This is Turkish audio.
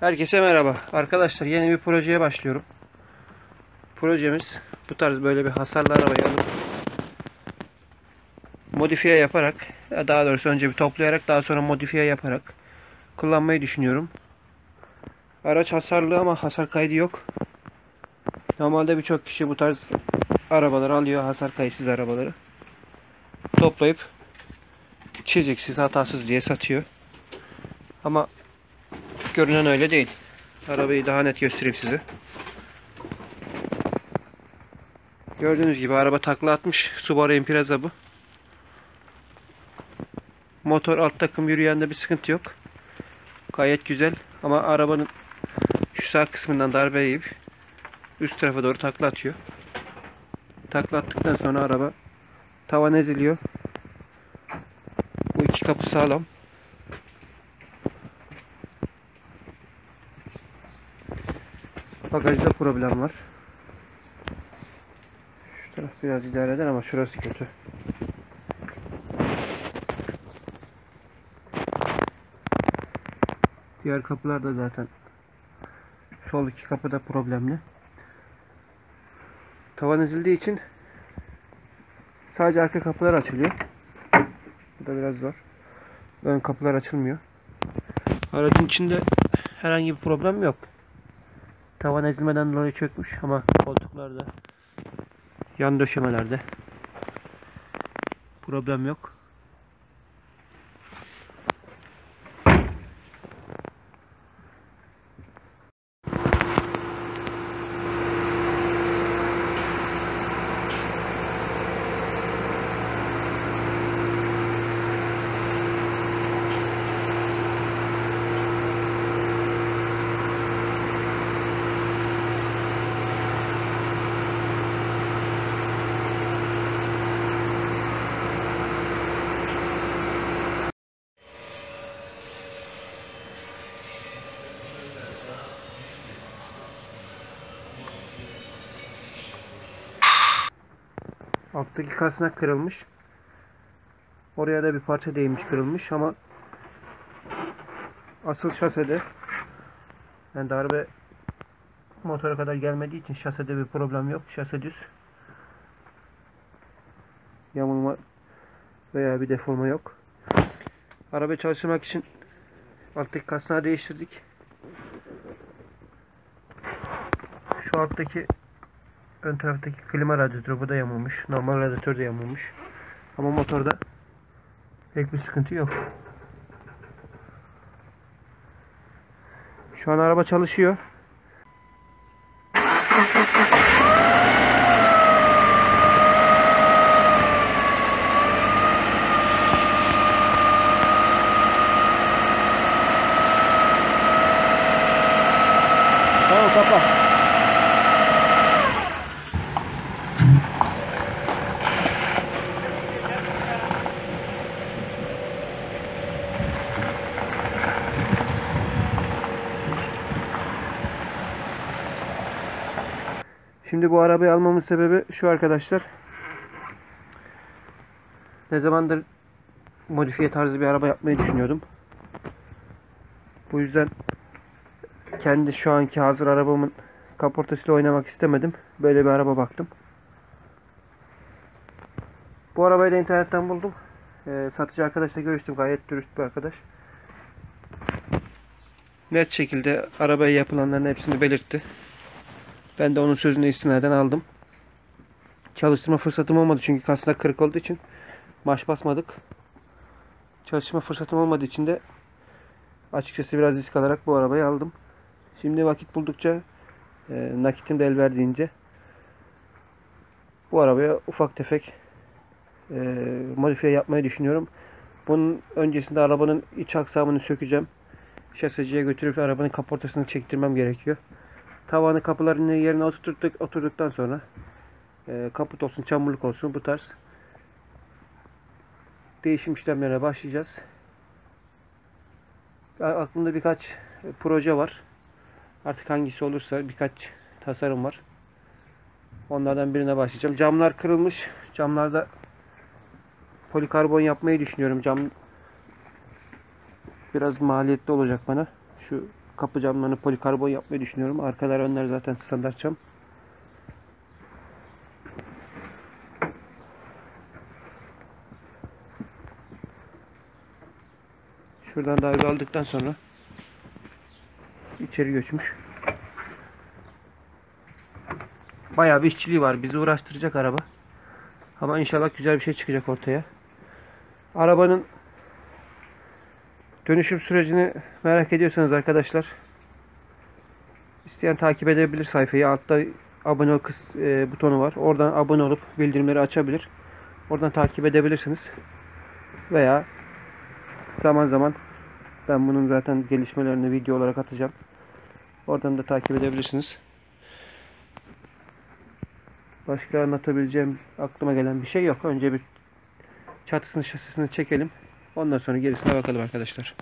Herkese merhaba. Arkadaşlar yeni bir projeye başlıyorum. Projemiz bu tarz böyle bir hasarlı arabayı alıp modifiye yaparak, daha doğrusu önce bir toplayarak daha sonra modifiye yaparak kullanmayı düşünüyorum. Araç hasarlı ama hasar kaydı yok. Normalde birçok kişi bu tarz arabaları alıyor, hasar kayıtsız arabaları. Toplayıp çiziksiz, hatasız diye satıyor. Ama görünen öyle değil. Arabayı daha net göstereyim size. Gördüğünüz gibi araba takla atmış. Subaru Impreza bu. Motor alt takım yürüyende bir sıkıntı yok. Gayet güzel ama arabanın şu sağ kısmından darbe yiyip üst tarafa doğru takla atıyor. Takla attıktan sonra araba tavan eziliyor. Bu iki kapı sağlam. Bagajda problem var. Şu taraf biraz idare eder ama şurası kötü. Diğer kapılar da zaten sol iki kapı da problemli. Tavan ezildiği için sadece arka kapılar açılıyor. Bu da biraz zor. Ön kapılar açılmıyor. Aracın içinde herhangi bir problem yok. Tavan ezilmeden dolayı çökmüş ama koltuklarda, yan döşemelerde problem yok. Alttaki kasnak kırılmış. Oraya da bir parça değmiş, kırılmış ama asıl şasede, yani darbe motora kadar gelmediği için şasede bir problem yok. Şase düz. Yamulma veya bir deforma yok. Arabayı çalıştırmak için alttaki kasnağı değiştirdik. Şu alttaki ön taraftaki klima radyatörü bu da yamulmuş. Normal radyatör de yamulmuş. Ama motorda pek bir sıkıntı yok. Şu an araba çalışıyor. Tamam, kapa. Şimdi bu arabayı almamın sebebi şu arkadaşlar. Ne zamandır modifiye tarzı bir araba yapmayı düşünüyordum. Bu yüzden kendi şu anki hazır arabamın kaportasıyla oynamak istemedim. Böyle bir araba baktım. Bu arabayı da internetten buldum. Satıcı arkadaşla görüştüm. Gayet dürüst bir arkadaş. Net şekilde arabaya yapılanların hepsini belirtti. Ben de onun sözüne istinaden aldım. Çalıştırma fırsatım olmadı çünkü kasnak kırık olduğu için marş basmadık. Çalışma fırsatım olmadığı için de açıkçası biraz risk alarak bu arabayı aldım. Şimdi vakit buldukça, nakitim de el verdiğince bu arabaya ufak tefek modifiye yapmayı düşünüyorum. Bunun öncesinde arabanın iç aksamını sökeceğim. Şaseciye götürüp arabanın kaportasını çektirmem gerekiyor. Tavanı, kapılarını yerine oturduktan sonra kaput olsun, çamurluk olsun, bu tarz değişim işlemlerine başlayacağız. Aklımda birkaç proje var. Artık hangisi olursa birkaç tasarım var. Onlardan birine başlayacağım. Camlar kırılmış. Camlarda polikarbon yapmayı düşünüyorum. Cam biraz maliyetli olacak bana. Şu kapı camlarını polikarbon yapmayı düşünüyorum. Arkalar önler zaten standart cam. Şuradan darbe aldıktan sonra içeri göçmüş. Bayağı bir işçiliği var. Bizi uğraştıracak araba. Ama inşallah güzel bir şey çıkacak ortaya. Arabanın dönüşüm sürecini merak ediyorsanız arkadaşlar, isteyen takip edebilir sayfayı. Altta abone ol butonu var. Oradan abone olup bildirimleri açabilir. Oradan takip edebilirsiniz. Veya zaman zaman ben bunun zaten gelişmelerini video olarak atacağım. Oradan da takip edebilirsiniz. Başka anlatabileceğim, aklıma gelen bir şey yok. Önce bir çatısını, şasisini çekelim. Ondan sonra gerisine bakalım arkadaşlar.